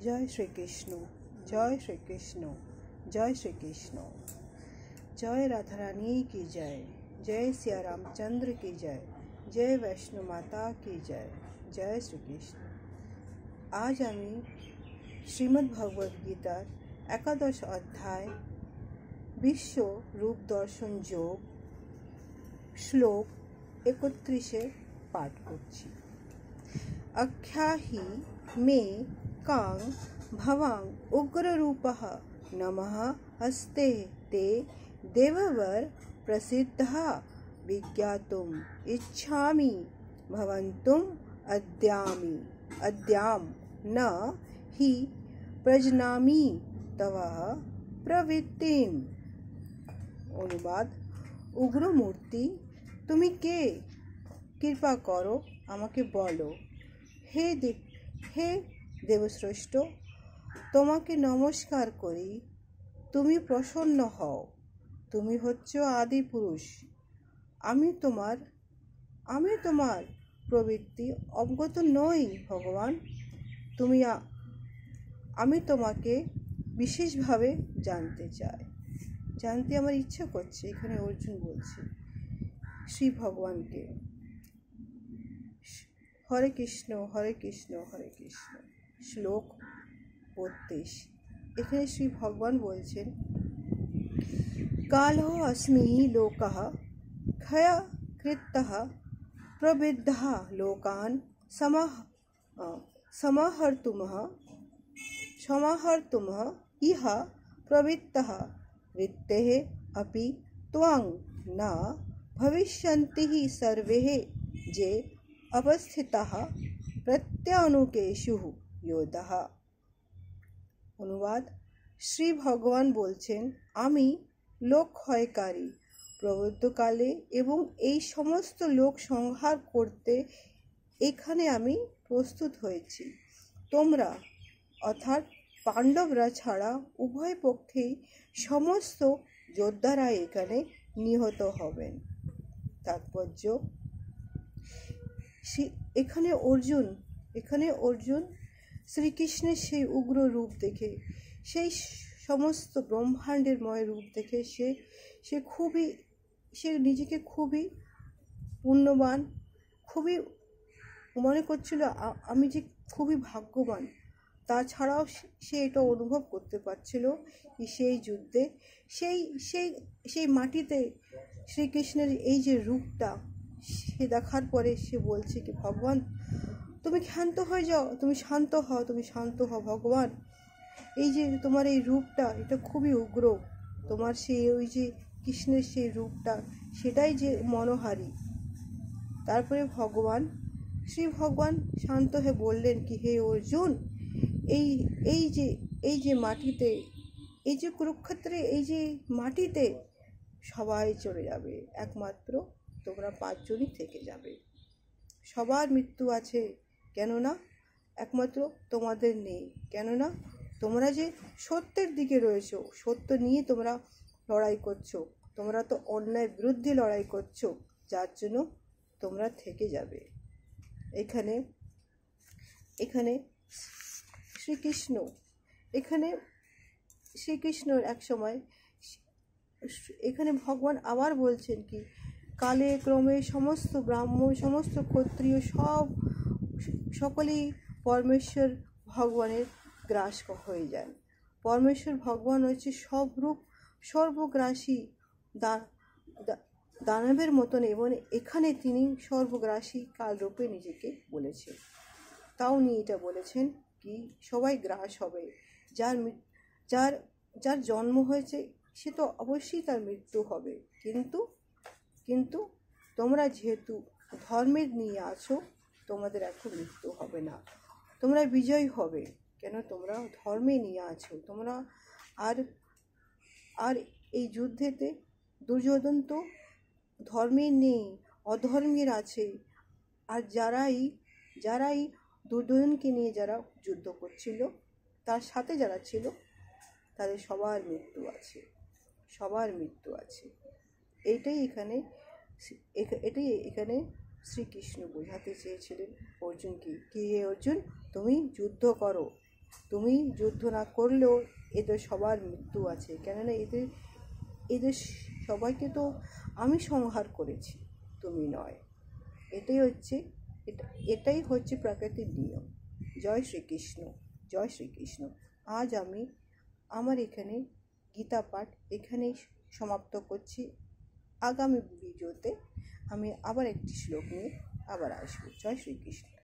जय श्री कृष्ण, जय श्री कृष्ण, जय श्री कृष्ण। जय राधा रानी की जय, जय सिया रामचंद्र की जय, जय वैष्णो माता की जय, जय श्री कृष्ण। आज आमी श्रीमद् भगवद गीतार एकादश अध्याय विश्व रूप दर्शन योग श्लोक 31 पाठ करছি। अख्याहि मे कां भवां उग्ररूपः नमः अस्ते ते देववर प्रसिद्धः विज्ञातुम् इच्छामि भवन्तुम् अद्यां न हि प्रजनामि तव प्रवृत्तिम्। अनुवाद, उग्र मूर्ति তুমি কে? কৃপা করো আমাকে বলো। হে দেবশ্রেষ্ঠ, তোমাকে নমস্কার করি। তুমি প্রসন্ন হও। তুমি হচ্ছ আদি পুরুষ। আমি তোমার প্রবৃত্তি অবগত নই ভগবান। আমি তোমাকে বিশেষভাবে জানতে চাই। জানতে আমার ইচ্ছা করছে। এখানে অর্জুন বলছে শ্রী ভগবানকে। হরে কৃষ্ণ হরে কৃষ্ণ হরে কৃষ্ণ। শ্লোক 32। এখানে শ্রী ভগবান বলছেন, কালো अस्मि লোকः ক্ষয় কৃতঃ প্রবৃদ্ধः লোকান সমাহর্তুমঃ ইহ প্রবৃত্তः বৃত্তেः अपि त्वं न भविष्यन्ति सर्वे जे अवस्थितः प्रत्यनुकेषु योधः। অনুবাদ, শ্রী ভগবান বলছেন, আমি লোক ক্ষয়কারী প্রবর্তকালে এবং এই সমস্ত লোক সংহার করতে এখানে আমি প্রস্তুত হয়েছি। তোমরা অর্থাৎ পাণ্ডবরা ছাড়া উভয় পক্ষেই সমস্ত যোদ্ধারা এখানে নিহত হবেন। তাৎপর্য, এখানে অর্জুন শ্রীকৃষ্ণের সেই উগ্র রূপ দেখে, সেই সমস্ত ব্রহ্মাণ্ডের ময় রূপ দেখে সে নিজেকে খুবই পুণ্যবান, খুবই মনে করছিল আমি যে খুবই ভাগ্যবান। তাছাড়াও সে এটা অনুভব করতে পারছিল কি সেই যুদ্ধে সেই মাটিতে শ্রীকৃষ্ণের এই যে রূপটা সে দেখার পরে সে বলছে কি, ভগবান তুমি ক্ষান্ত হয়ে যাও, তুমি শান্ত হও ভগবান। এই যে তোমার এই রূপটা, এটা খুবই উগ্র। তোমার সেই ওই যে কৃষ্ণের সেই রূপটা, সেটাই যে মনোহারী। তারপরে শ্রী ভগবান শান্ত হয়ে বললেন কি, হে অর্জুন, এই যে মাটিতে, এই যে কুরুক্ষেত্রে এই যে মাটিতে সবাই চলে যাবে, একমাত্র তোমরা 5 জনই থেকে যাবে। সবার মৃত্যু আছে, কেননা একমাত্র তোমাদের নেই। কেননা তোমরা যে সত্যের দিকে রয়েছো, সত্য নিয়ে তোমরা লড়াই করছো, তোমরা তো অন্যায়ের বিরুদ্ধে লড়াই করছো, যার জন্য তোমরা থেকে যাবে। এখানে শ্রীকৃষ্ণর এক সময় এখানে ভগবান আবার বলছেন কি, কালে ক্রমে সমস্ত ব্রাহ্মণ, সমস্ত ক্ষত্রিয় সকলেই পরমেশ্বর ভগবানের গ্রাস হয়ে যান। পরমেশ্বর ভগবান হচ্ছে সব রূপ সর্বগ্রাসী দানবের মতন, এবং এখানে তিনি সর্বগ্রাসী কাল রূপে নিজেকে বলেছেন। তাও নিয়ে এটা বলেছেন কি সবাই গ্রাস হবে। যার জন্ম হয়েছে সে তো অবশ্যই তার মৃত্যু হবে, কিন্তু তোমরা যেহেতু ধর্মের নিয়ে আছো, তোমাদের এখন মৃত্যু হবে না, তোমরা বিজয় হবে। কেন? তোমরা ধর্মে নিয়ে আছো। তোমরা আর এই যুদ্ধেতে দুর্যোধন তো ধর্মের নেই, অধর্মের আছে। আর যারাই দুর্যোধনকে নিয়ে যারা যুদ্ধ করছিল, তার সাথে যারা ছিল, তাদের সবার মৃত্যু আছে। এটাই এখানে শ্রীকৃষ্ণ বোঝাতে চেয়েছিলেন অর্জুনকে, কি হে অর্জুন, তুমি যুদ্ধ করো, তুমি যুদ্ধ না করলেও এদের সবার মৃত্যু আছে, কেননা এদের এদের সবাইকে তো আমি সংহার করেছি, তুমি নয়। এটাই হচ্ছে এটাই হচ্ছে প্রাকৃতিক নিয়ম। জয় শ্রীকৃষ্ণ, জয় শ্রীকৃষ্ণ। আজ আমি আমার এখানে গীতা পাঠ এখানেই সমাপ্ত করছি। আগামী ভিডিওতে আমি আবার একটি শ্লোক নিয়ে আবার আসবো। জয় শ্রীকৃষ্ণ।